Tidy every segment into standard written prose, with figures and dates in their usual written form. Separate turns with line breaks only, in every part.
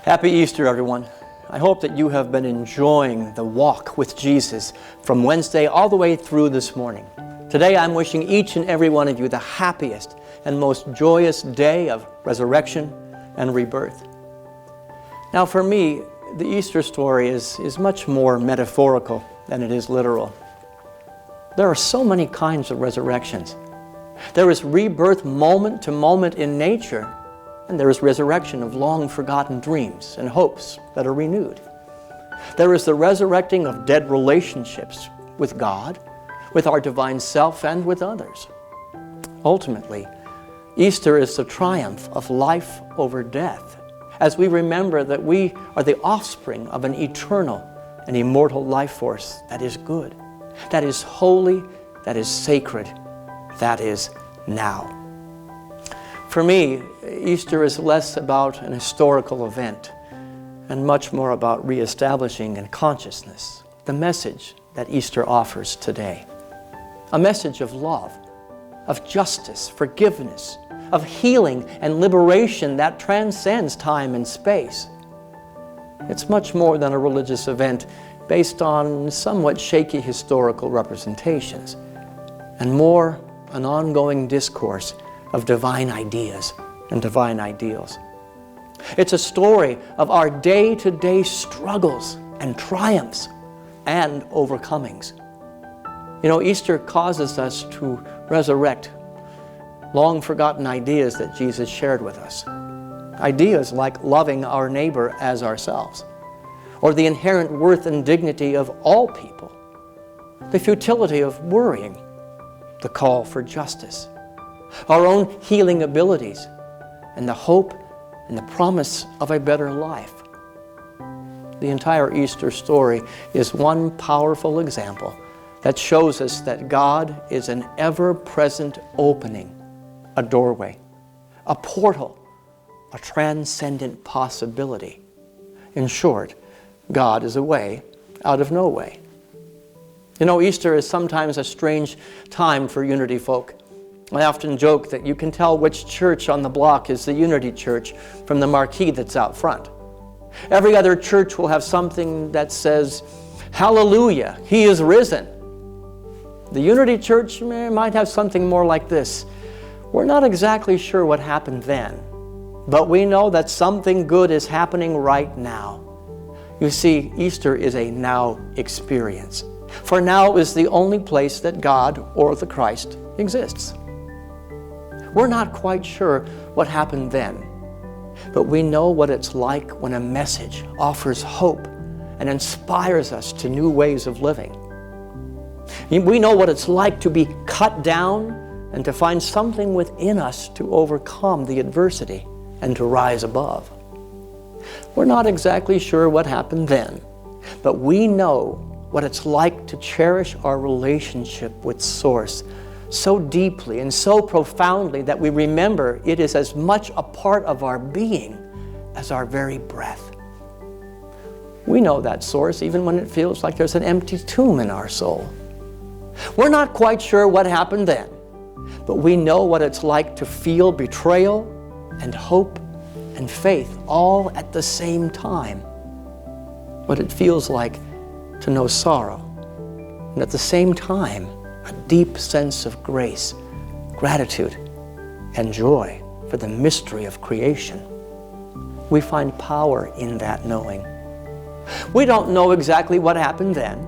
Happy Easter, everyone. I hope that you have been enjoying the walk with Jesus from Wednesday all the way through this morning. Today, I'm wishing each and every one of you the happiest and most joyous day of resurrection and rebirth. Now, for me, the Easter story is much more metaphorical than it is literal. There are so many kinds of resurrections. There is rebirth moment to moment in nature, and there is resurrection of long-forgotten dreams and hopes that are renewed. There is the resurrecting of dead relationships with God, with our divine self, and with others. Ultimately, Easter is the triumph of life over death, as we remember that we are the offspring of an eternal and immortal life force that is good, that is holy, that is sacred, that is now. For me, Easter is less about an historical event and much more about reestablishing in consciousness the message that Easter offers today. A message of love, of justice, forgiveness, of healing and liberation that transcends time and space. It's much more than a religious event based on somewhat shaky historical representations, and more an ongoing discourse of divine ideas and divine ideals. It's a story of our day-to-day struggles and triumphs and overcomings. You know, Easter causes us to resurrect long-forgotten ideas that Jesus shared with us. Ideas like loving our neighbor as ourselves, or the inherent worth and dignity of all people, the futility of worrying, the call for justice, our own healing abilities, and the hope and the promise of a better life. The entire Easter story is one powerful example that shows us that God is an ever-present opening, a doorway, a portal, a transcendent possibility. In short, God is a way out of no way. You know, Easter is sometimes a strange time for Unity folk. I often joke that you can tell which church on the block is the Unity Church from the marquee that's out front. Every other church will have something that says, "Hallelujah, He is risen." The Unity Church might have something more like this: "We're not exactly sure what happened then, but we know that something good is happening right now." You see, Easter is a now experience. For now is the only place that God or the Christ exists. We're not quite sure what happened then, but we know what it's like when a message offers hope and inspires us to new ways of living. We know what it's like to be cut down and to find something within us to overcome the adversity and to rise above. We're not exactly sure what happened then, but we know what it's like to cherish our relationship with Source so deeply and so profoundly that we remember it is as much a part of our being as our very breath. We know that Source even when it feels like there's an empty tomb in our soul. We're not quite sure what happened then, but we know what it's like to feel betrayal and hope and faith all at the same time. What it feels like to know sorrow, and at the same time, a deep sense of grace, gratitude, and joy for the mystery of creation. We find power in that knowing. We don't know exactly what happened then,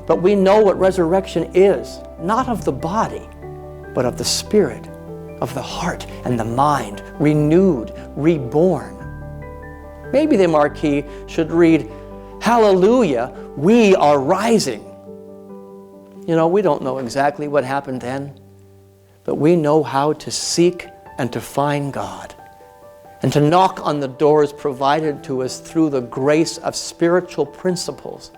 but we know what resurrection is, not of the body, but of the spirit, of the heart and the mind, renewed, reborn. Maybe the marquee should read, "Hallelujah, we are rising." You know, we don't know exactly what happened then, but we know how to seek and to find God, and to knock on the doors provided to us through the grace of spiritual principles,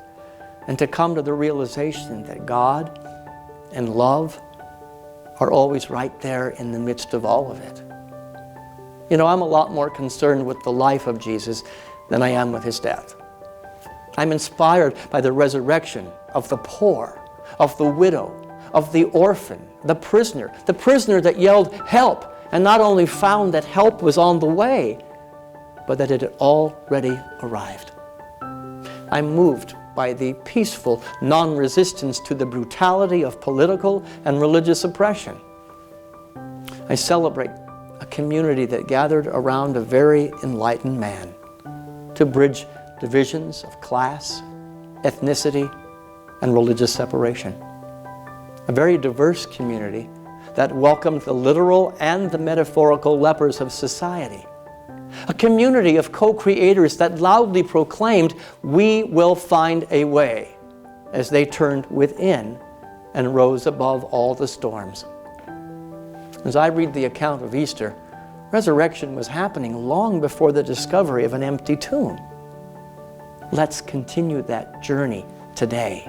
and to come to the realization that God and love are always right there in the midst of all of it. You know, I'm a lot more concerned with the life of Jesus than I am with His death. I'm inspired by the resurrection of the poor, of the widow, of the orphan, the prisoner that yelled, "Help!" and not only found that help was on the way, but that it had already arrived. I'm moved by the peaceful non-resistance to the brutality of political and religious oppression. I celebrate a community that gathered around a very enlightened man to bridge divisions of class, ethnicity, and religious separation. A very diverse community that welcomed the literal and the metaphorical lepers of society. A community of co-creators that loudly proclaimed, "We will find a way," as they turned within and rose above all the storms. As I read the account of Easter, resurrection was happening long before the discovery of an empty tomb. Let's continue that journey today.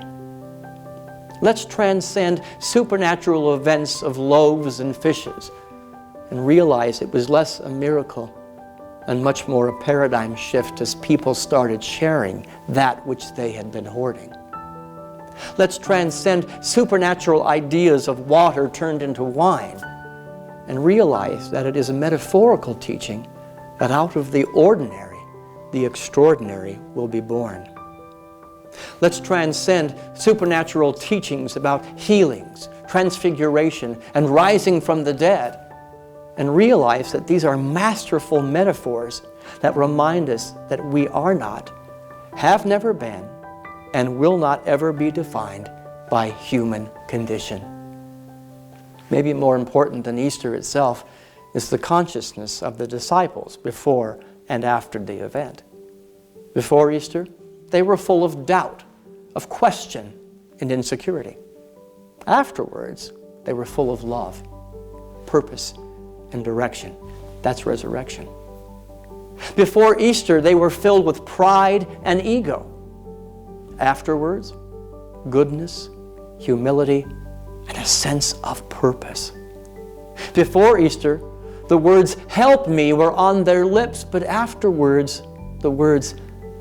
Let's transcend supernatural events of loaves and fishes and realize it was less a miracle and much more a paradigm shift as people started sharing that which they had been hoarding. Let's transcend supernatural ideas of water turned into wine and realize that it is a metaphorical teaching that out of the ordinary, the extraordinary will be born. Let's transcend supernatural teachings about healings, transfiguration, and rising from the dead, and realize that these are masterful metaphors that remind us that we are not, have never been, and will not ever be defined by human condition. Maybe more important than Easter itself is the consciousness of the disciples before and after the event. Before Easter, they were full of doubt, of question, and insecurity. Afterwards, they were full of love, purpose, and direction. That's resurrection. Before Easter, they were filled with pride and ego. Afterwards, goodness, humility, and a sense of purpose. Before Easter, the words, "Help me," were on their lips, but afterwards, the words,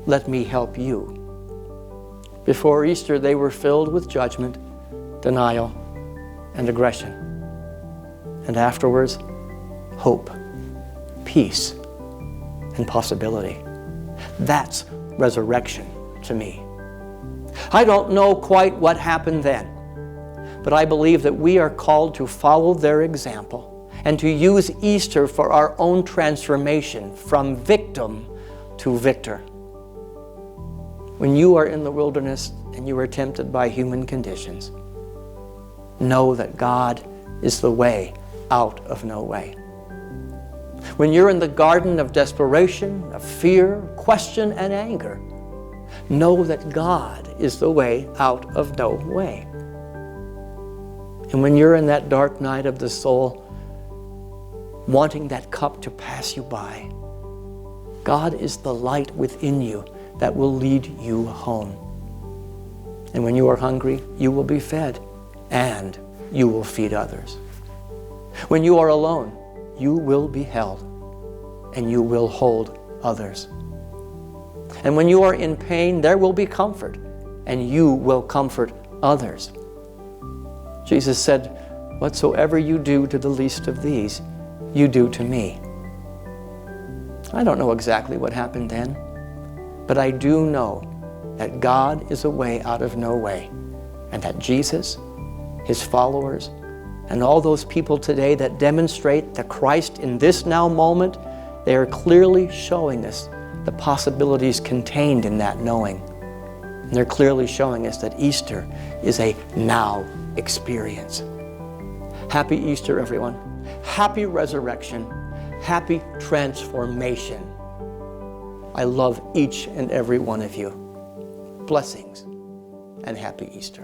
"Let me help you." Before Easter, they were filled with judgment, denial, and aggression. And afterwards, hope, peace, and possibility. That's resurrection to me. I don't know quite what happened then, but I believe that we are called to follow their example and to use Easter for our own transformation from victim to victor. When you are in the wilderness and you are tempted by human conditions, know that God is the way out of no way. When you're in the garden of desperation, of fear, question, and anger, know that God is the way out of no way. And when you're in that dark night of the soul, wanting that cup to pass you by, God is the light within you that will lead you home. And when you are hungry, you will be fed, and you will feed others. When you are alone, you will be held, and you will hold others. And when you are in pain, there will be comfort, and you will comfort others. Jesus said, "Whatsoever you do to the least of these, you do to me." I don't know exactly what happened then, but I do know that God is a way out of no way, and that Jesus, His followers, and all those people today that demonstrate the Christ in this now moment, they are clearly showing us the possibilities contained in that knowing. And they're clearly showing us that Easter is a now experience. Happy Easter, everyone. Happy resurrection. Happy transformation. I love each and every one of you. Blessings and happy Easter.